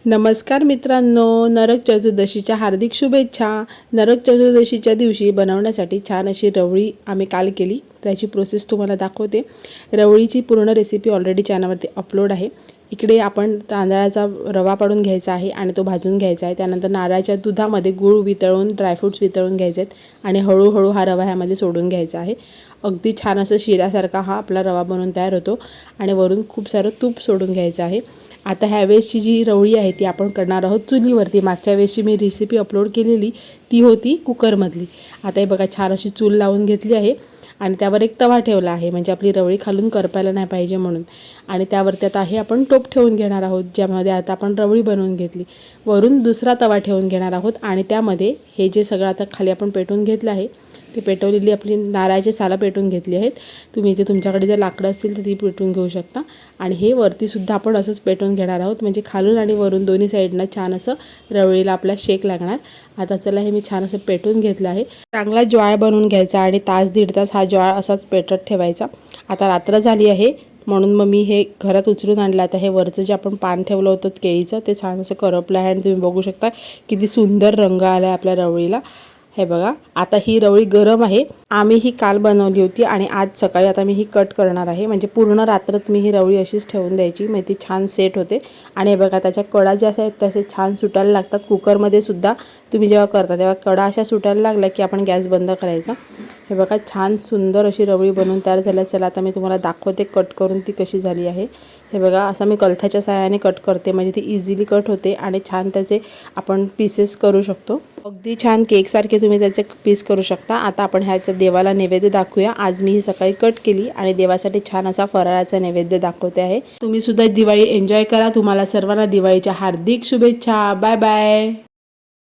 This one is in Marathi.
नमस्कार मित्रांनो, नरक चतुर्दशीच्या हार्दिक शुभेच्छा। नरक चतुर्दशीच्या दिवशी बनवण्यासाठी छान अशी रवळी आम्ही काल केली, त्याची प्रोसेस तुम्हाला दाखवते। रवळीची पूर्ण रेसिपी ऑलरेडी चॅनलवरती अपलोड आहे। इकडे आपण तांदळाचा रवा पाडून घ्यायचा आहे आणि तो भाजून घ्यायचा आहे। त्यानंतर नारळाच्या दुधामध्ये गूळ वितळून ड्रायफ्रुट्स वितळून घ्यायचे आहेत आणि हळूहळू हा रवा ह्यामध्ये सोडून घ्यायचा आहे। अगदी छान असं शिऱ्यासारखा हा आपला रवा बनून तयार होतो आणि वरून खूप सारं तूप सोडून घ्यायचं आहे। आता ह्या वेळेसची जी रवळी आहे ती आपण करणार आहोत चुलीवरती। मागच्या वेळेसची मी रेसिपी अपलोड केलेली ती होती कुकरमधली। आता हे बघा छान अशी चूल लावून घेतली आहे आणि त्यावर एक तवा ठेवला आहे, म्हणजे आपली रवळी खालून करपायला नाही पाहिजे म्हणून। आणि त्यावरती आता हे आपण टोप ठेवून घेणार आहोत, ज्यामध्ये आता आपण रवळी बनवून घेतली। वरून दुसरा तवा ठेवून घेणार आहोत आणि त्यामध्ये हे जे सगळं आता खाली आपण पेटवून घेतलं आहे ते पेटवलेली आपली नारळाची सालं पेटून घेतली आहेत। तुम्ही इथे तुमच्याकडे जर लाकडं असतील तर ती पेटवून घेऊ शकता। आणि हे वरती सुद्धा आपण असंच पेटवून घेणार आहोत, म्हणजे खालून आणि वरून दोन्ही साईडनं छान असं रवळीला आपला शेक लागणार। आता चला हे मी छान असं पेटवून घेतलं आहे। चांगला ज्वाळ बनवून घ्यायचा आणि तास दीड तास हा ज्वाळ असाच पेटत ठेवायचा। आता रात्र झाली आहे म्हणून मग मी हे घरात उचलून आणलं। आता हे वरचं जे आपण पान ठेवलं होतं केळीचं ते छान असं करपलं आहे आणि तुम्ही बघू शकता किती सुंदर रंग आला आहे आपल्या रवळीला। हे बघा आता ही रवळी गरम आहे। आम्ही ही काल बनवली होती आणि आज सकाळी आता मी ही कट करणार आहे, म्हणजे पूर्ण रात्र तुम्ही ही रवळी अशीच ठेवून द्यायची, म्हणजे ती छान सेट होते। आणि हे बघा त्याच्या कडा ज्या आहेत तसे छान सुटायला लागतात। कुकरमध्ये सुद्धा तुम्ही जेव्हा करता तेव्हा कडा अशा सुटायला लागल्या की आपण गॅस बंद करायचा। हे बघा छान सुंदर अशी रवळी बनवून तयार झाली। चला आता मी तुम्हाला दाखवते कट करून ती कशी झाली आहे। हे बघा असं मी कलथाच्या सहाय्याने कट करते, म्हणजे ती इझिली कट होते आणि छान त्याचे आपण पीसेस करू शकतो। अगदी छान केकसारखे तुम्ही त्याचे पीस करू शकता। आता आपण ह्याचा देवाला नैवेद्य दाखवूया। आज मी ही सकाळी कट केली आणि देवासाठी छान असा फराळाचा नैवेद्य दाखवते आहे। तुम्ही सुद्धा दिवाळी एन्जॉय करा। तुम्हाला सर्वांना दिवाळीच्या हार्दिक शुभेच्छा। Bye bye.